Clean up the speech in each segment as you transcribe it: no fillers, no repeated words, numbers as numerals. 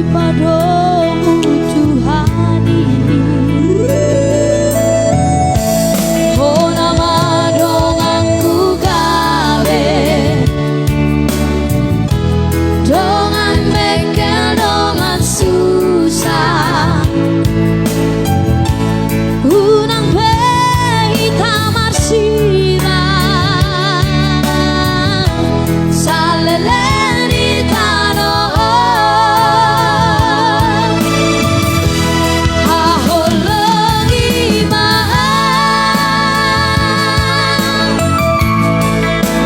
padamu Tuhan ini. Oh nama dong aku gawe dongan bekel dongan susah unang behi tamar sirah saleleni tano haholongi maan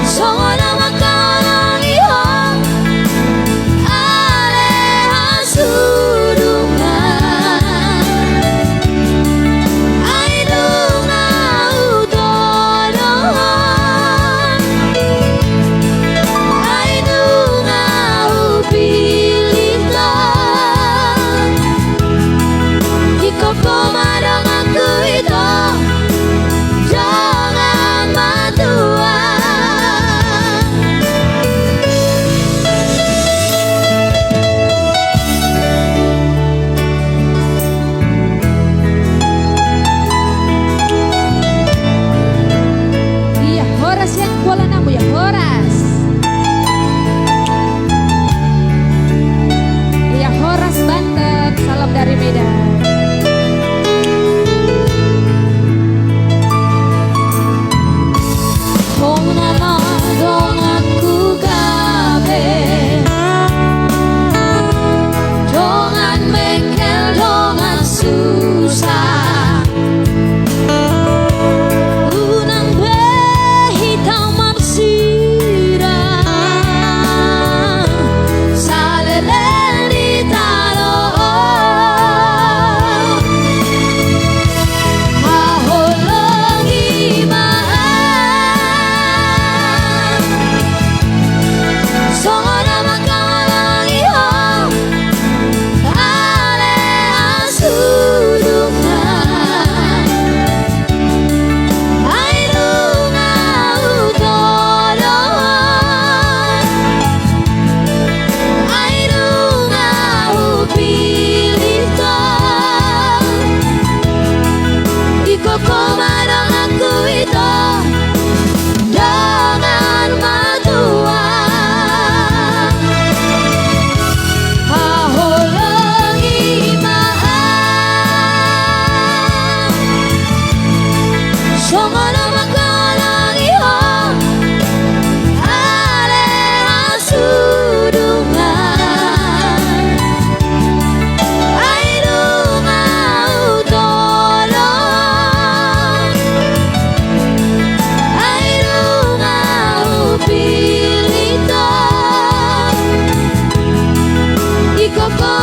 songona makalongi hong alehan sudungan aidunga utodohan aidunga upilitan ikoko madang aku itu jangan matua. Iya, Horas yang bola namu ya, Horas. Iya, Horas Banten, salam dari Medan. Hong nama dong aku gawe dongan bekel dongan susah unang behi taman sirah saleleni tano haholongi maan songona makalongi hong alehan sudungan aidunga utodohan aidunga upilitan ikoko madang aku itu jangan matua haholongi maan songona makalongi hong alehan sudungan aidunga utodohan aidunga upilitan ikoko